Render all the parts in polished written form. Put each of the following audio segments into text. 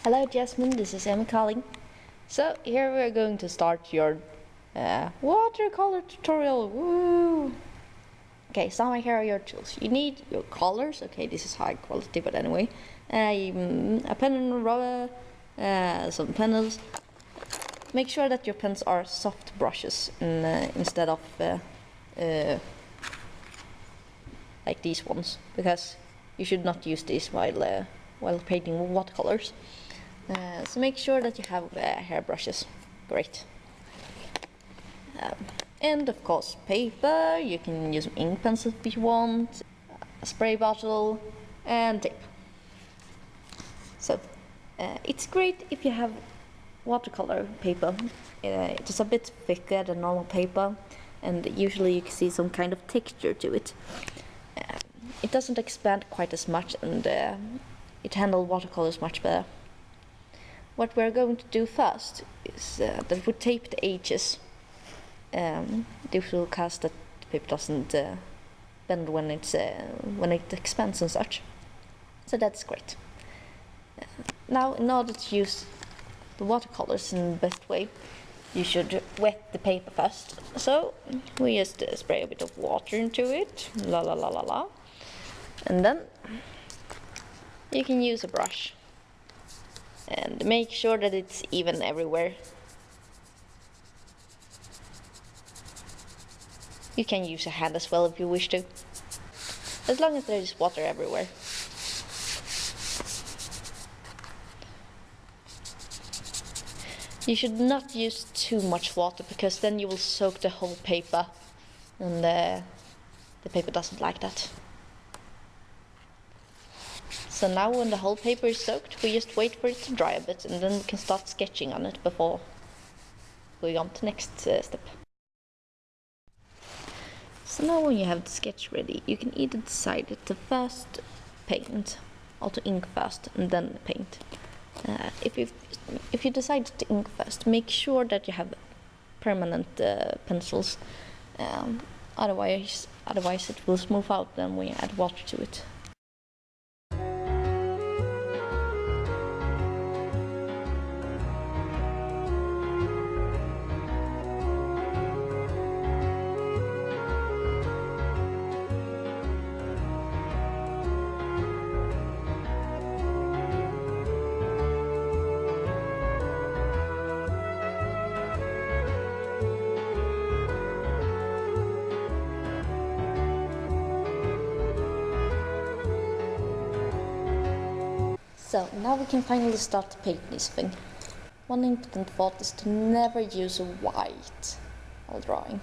Hello Jasmine, this is Emmy calling. So here we are going to start your watercolor tutorial. Woo! Okay, so here are your tools. You need your colors. Okay, this is high quality, but anyway. A pen and a rubber, some pencils. Make sure that your pens are soft brushes instead of like these ones, because you should not use these while painting watercolors. So make sure that you have hair brushes. Great. And of course paper. You can use ink pencils if you want, a spray bottle, and tape. So it's great if you have watercolor paper. It is a bit thicker than normal paper, and usually you can see some kind of texture to it. It doesn't expand quite as much, and it handles watercolors much better. What we're going to do first is that we tape the edges. This will cause that the paper doesn't bend when it expands and such. So that's great. Now, in order to use the watercolors in the best way, you should wet the paper first. So we just spray a bit of water into it, la la la la la, and then you can use a brush and make sure that it's even everywhere. You can use a hand as well if you wish to, as long as there is water everywhere. You should not use too much water, because then you will soak the whole paper, and the paper doesn't like that. So now when the whole paper is soaked, we just wait for it to dry a bit, and then we can start sketching on it before going on to the next step. So now when you have the sketch ready, you can either decide to first paint, or to ink first and then paint. If you decide to ink first, make sure that you have permanent pencils. Otherwise it will smooth out then when you add water to it. So now we can finally start to paint this thing. One important thought is to never use white while drawing.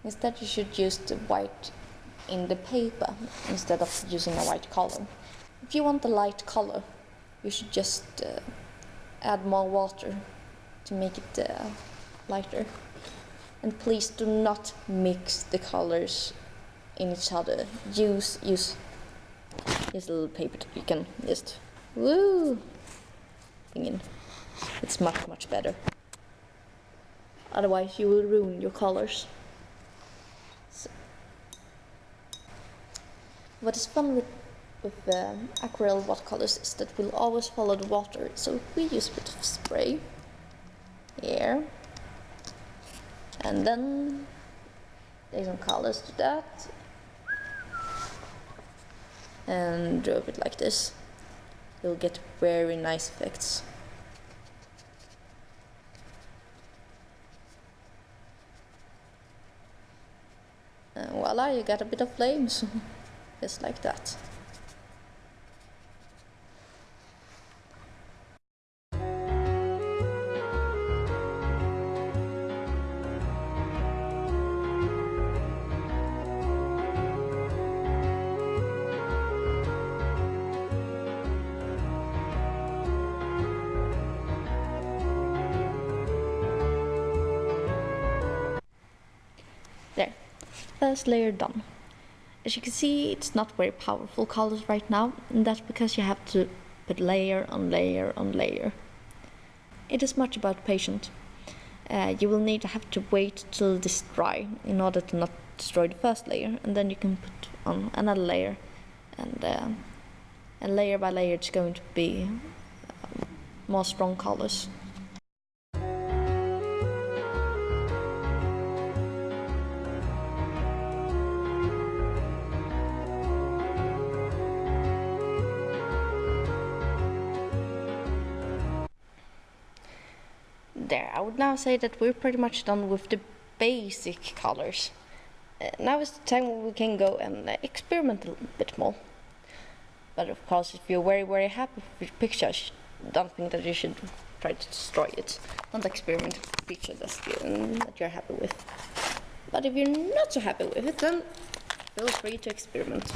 Instead you should use the white in the paper instead of using a white color. If you want a light color, you should just add more water to make it lighter. And please do not mix the colors in each other. Use this little paper that you can just thing in. It's much better. Otherwise you will ruin your colors. So. What is fun with aquarelle watercolors is that we'll always follow the water. So if we use a bit of spray here, and then there's some colors to that, and draw it like this, you'll get very nice effects. And voila, you got a bit of flames, just like that. There, first layer done. As you can see, it's not very powerful colors right now, and that's because you have to put layer on layer on layer. It is much about patience. You will have to wait till this dry in order to not destroy the first layer, and then you can put on another layer, and layer by layer it's going to be more strong colors. There, I would now say that we're pretty much done with the basic colors. Now is the time when we can go and experiment a bit more. But of course, if you're very happy with your pictures, don't think that you should try to destroy it. Don't experiment with a picture that you're happy with. But if you're not so happy with it, then feel free to experiment.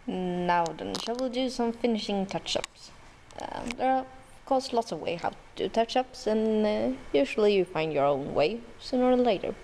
Now then, shall we do some finishing touch-ups? There are of course lots of ways how to do touch-ups, and usually you find your own way sooner or later.